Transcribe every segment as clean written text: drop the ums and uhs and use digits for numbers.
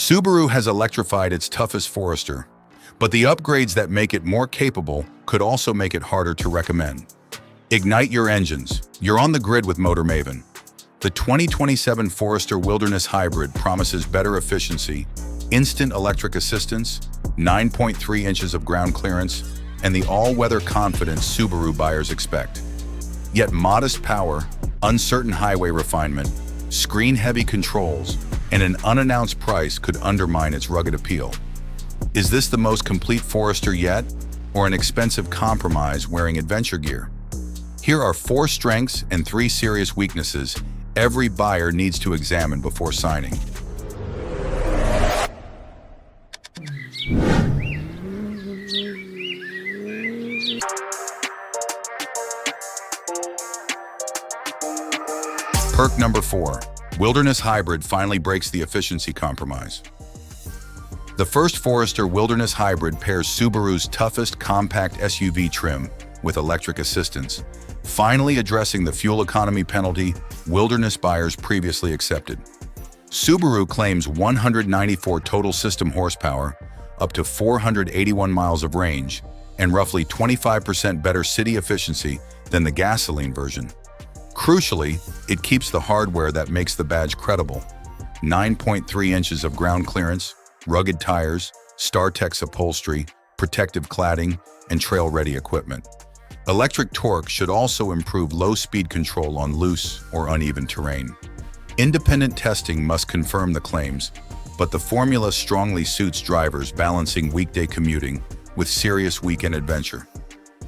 Subaru has electrified its toughest Forester, but the upgrades that make it more capable could also make it harder to recommend. Ignite your engines. You're on the grid with Maven. The 2027 Forester Wilderness Hybrid promises better efficiency, instant electric assistance, 9.3 inches of ground clearance, and the all-weather confidence Subaru buyers expect. Yet modest power, uncertain highway refinement, screen-heavy controls, and an unannounced price could undermine its rugged appeal. Is this the most complete Forester yet, or an expensive compromise wearing adventure gear? Here are 4 strengths and 3 serious weaknesses every buyer needs to examine before signing. Perk number 4. Wilderness Hybrid finally breaks the efficiency compromise. The first Forester Wilderness Hybrid pairs Subaru's toughest compact SUV trim with electric assistance, finally addressing the fuel economy penalty wilderness buyers previously accepted. Subaru claims 194 total system horsepower, up to 481 miles of range, and roughly 25% better city efficiency than the gasoline version. Crucially, it keeps the hardware that makes the badge credible: 9.3 inches of ground clearance, rugged tires, StarTex upholstery, protective cladding, and trail-ready equipment. Electric torque should also improve low-speed control on loose or uneven terrain. Independent testing must confirm the claims, but the formula strongly suits drivers balancing weekday commuting with serious weekend adventure.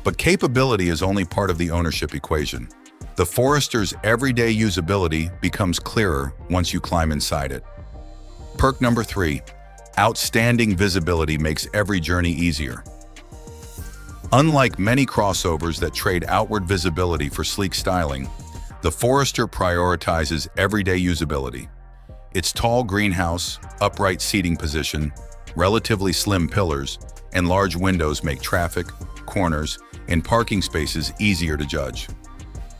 But capability is only part of the ownership equation. The Forester's everyday usability becomes clearer once you climb inside it. Perk number 3. Outstanding visibility makes every journey easier. Unlike many crossovers that trade outward visibility for sleek styling, the Forester prioritizes everyday usability. Its tall greenhouse, upright seating position, relatively slim pillars, and large windows make traffic, corners, and parking spaces easier to judge.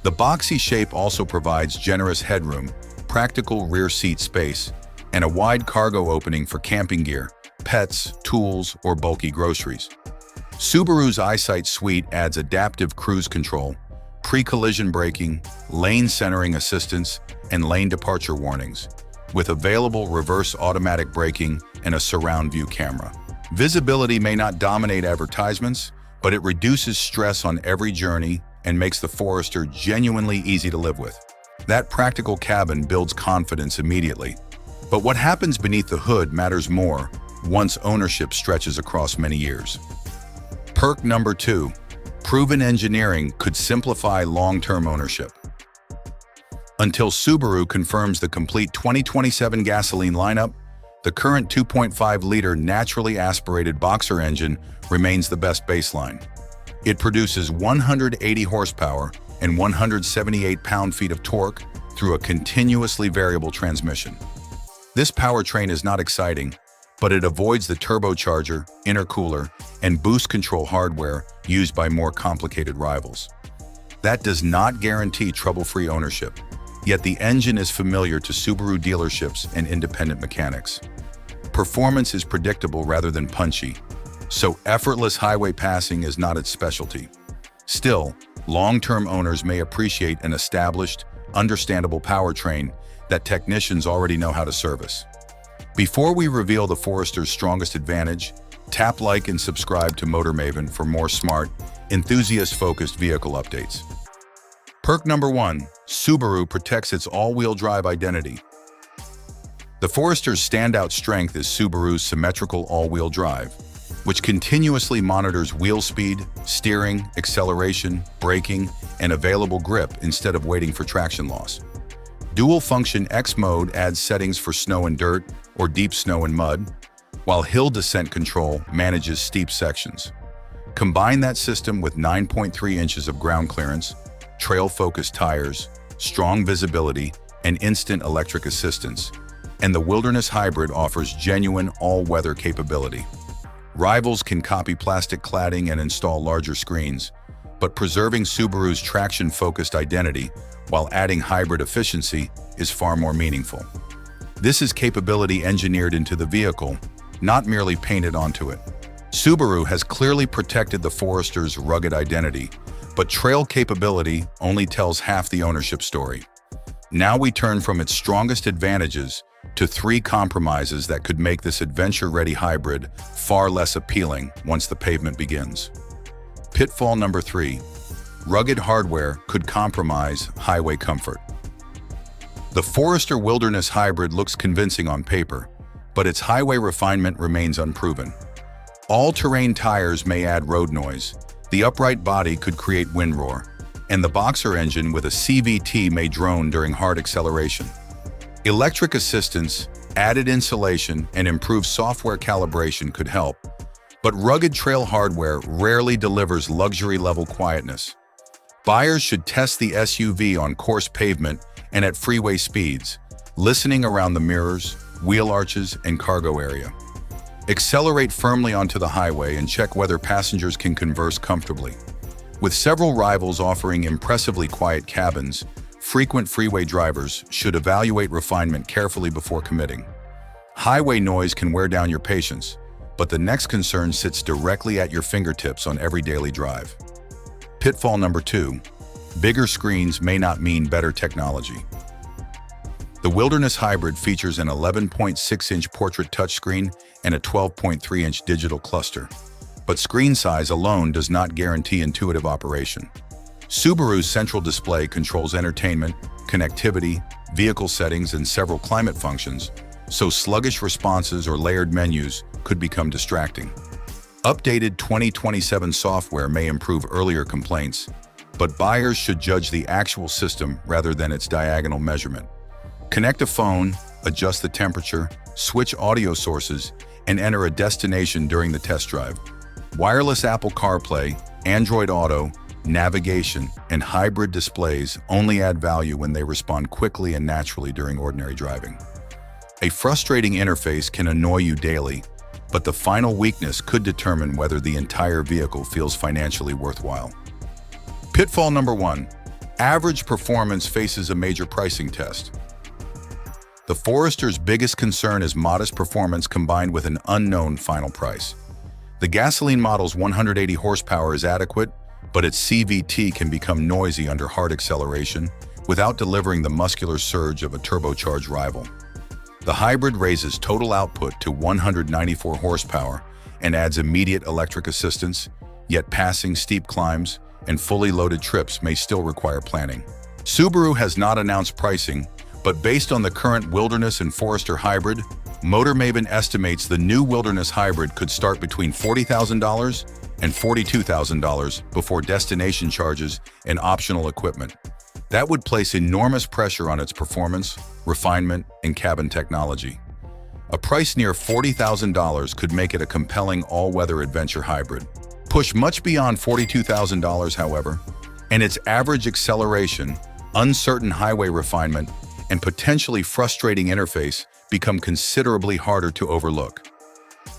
The boxy shape also provides generous headroom, practical rear seat space, and a wide cargo opening for camping gear, pets, tools, or bulky groceries. Subaru's EyeSight suite adds adaptive cruise control, pre-collision braking, lane centering assistance, and lane departure warnings, with available reverse automatic braking and a surround view camera. Visibility may not dominate advertisements, but it reduces stress on every journey and makes the Forester genuinely easy to live with. That practical cabin builds confidence immediately. But what happens beneath the hood matters more once ownership stretches across many years. Perk number 2. Proven engineering could simplify long-term ownership. Until Subaru confirms the complete 2027 gasoline lineup, the current 2.5-liter naturally aspirated boxer engine remains the best baseline. It produces 180 horsepower and 178 pound-feet of torque through a continuously variable transmission. This powertrain is not exciting, but it avoids the turbocharger, intercooler, and boost control hardware used by more complicated rivals. That does not guarantee trouble-free ownership, yet the engine is familiar to Subaru dealerships and independent mechanics. Performance is predictable rather than punchy, so effortless highway passing is not its specialty. Still, long-term owners may appreciate an established, understandable powertrain that technicians already know how to service. Before we reveal the Forester's strongest advantage, tap like and subscribe to Maven for more smart, enthusiast-focused vehicle updates. Perk number 1. Subaru protects its all-wheel drive identity. The Forester's standout strength is Subaru's symmetrical all-wheel drive, which continuously monitors wheel speed, steering, acceleration, braking, and available grip instead of waiting for traction loss. Dual-function X mode adds settings for snow and dirt or deep snow and mud, while hill descent control manages steep sections. Combine that system with 9.3 inches of ground clearance, trail-focused tires, strong visibility, and instant electric assistance, and the Wilderness Hybrid offers genuine all-weather capability. Rivals can copy plastic cladding and install larger screens, but preserving Subaru's traction-focused identity while adding hybrid efficiency is far more meaningful. This is capability engineered into the vehicle, not merely painted onto it. Subaru has clearly protected the Forester's rugged identity, but trail capability only tells half the ownership story. Now we turn from its strongest advantages to 3 compromises that could make this adventure-ready hybrid far less appealing once the pavement begins. Pitfall number 3. Rugged hardware could compromise highway comfort. The Forester Wilderness Hybrid looks convincing on paper, but its highway refinement remains unproven. All-terrain tires may add road noise, the upright body could create wind roar, and the boxer engine with a CVT may drone during hard acceleration. Electric assistance, added insulation, and improved software calibration could help, but rugged trail hardware rarely delivers luxury-level quietness. Buyers should test the SUV on coarse pavement and at freeway speeds, listening around the mirrors, wheel arches, and cargo area. Accelerate firmly onto the highway and check whether passengers can converse comfortably. With several rivals offering impressively quiet cabins, frequent freeway drivers should evaluate refinement carefully before committing. Highway noise can wear down your patience, but the next concern sits directly at your fingertips on every daily drive. Pitfall number 2. Bigger screens may not mean better technology. The Wilderness Hybrid features an 11.6-inch portrait touchscreen and a 12.3-inch digital cluster, but screen size alone does not guarantee intuitive operation. Subaru's central display controls entertainment, connectivity, vehicle settings, and several climate functions, so sluggish responses or layered menus could become distracting. Updated 2027 software may improve earlier complaints, but buyers should judge the actual system rather than its diagonal measurement. Connect a phone, adjust the temperature, switch audio sources, and enter a destination during the test drive. Wireless Apple CarPlay, Android Auto, navigation, and hybrid displays only add value when they respond quickly and naturally during ordinary driving. A frustrating interface can annoy you daily, but the final weakness could determine whether the entire vehicle feels financially worthwhile. Pitfall number 1. Average performance faces a major pricing test. The Forester's biggest concern is modest performance combined with an unknown final price. The gasoline model's 180 horsepower is adequate, but its CVT can become noisy under hard acceleration without delivering the muscular surge of a turbocharged rival. The hybrid raises total output to 194 horsepower and adds immediate electric assistance, yet passing steep climbs and fully loaded trips may still require planning. Subaru has not announced pricing, but based on the current Wilderness and Forester Hybrid, Motor Maven estimates the new Wilderness Hybrid could start between $40,000 and $42,000 before destination charges and optional equipment. That would place enormous pressure on its performance, refinement, and cabin technology. A price near $40,000 could make it a compelling all-weather adventure hybrid. Push much beyond $42,000, however, and its average acceleration, uncertain highway refinement, and potentially frustrating interface become considerably harder to overlook.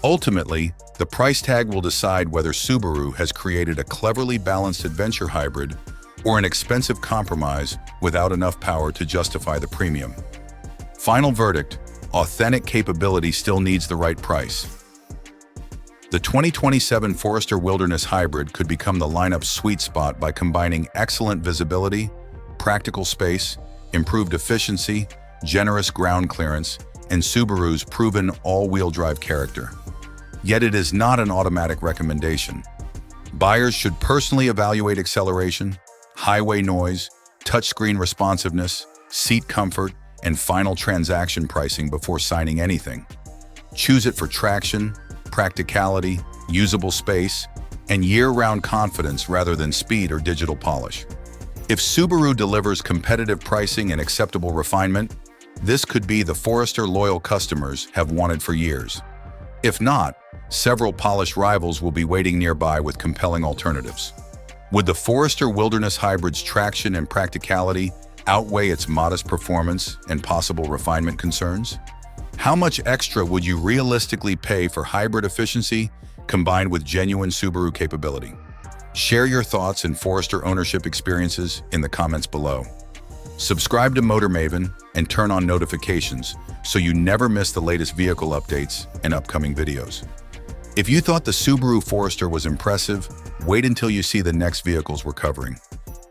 Ultimately, the price tag will decide whether Subaru has created a cleverly balanced adventure hybrid or an expensive compromise without enough power to justify the premium. Final verdict: authentic capability still needs the right price. The 2027 Forester Wilderness Hybrid could become the lineup's sweet spot by combining excellent visibility, practical space, improved efficiency, generous ground clearance, and Subaru's proven all-wheel drive character. Yet it is not an automatic recommendation. Buyers should personally evaluate acceleration, highway noise, touchscreen responsiveness, seat comfort, and final transaction pricing before signing anything. Choose it for traction, practicality, usable space, and year-round confidence rather than speed or digital polish. If Subaru delivers competitive pricing and acceptable refinement, this could be the Forester loyal customers have wanted for years. If not, several polished rivals will be waiting nearby with compelling alternatives. Would the Forester Wilderness Hybrid's traction and practicality outweigh its modest performance and possible refinement concerns? How much extra would you realistically pay for hybrid efficiency combined with genuine Subaru capability? Share your thoughts and Forester ownership experiences in the comments below. Subscribe to Motor Maven and turn on notifications so you never miss the latest vehicle updates and upcoming videos. If you thought the Subaru Forester was impressive, wait until you see the next vehicles we're covering.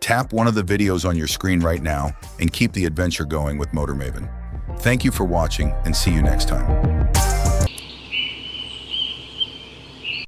Tap one of the videos on your screen right now and keep the adventure going with Motor Maven. Thank you for watching and see you next time.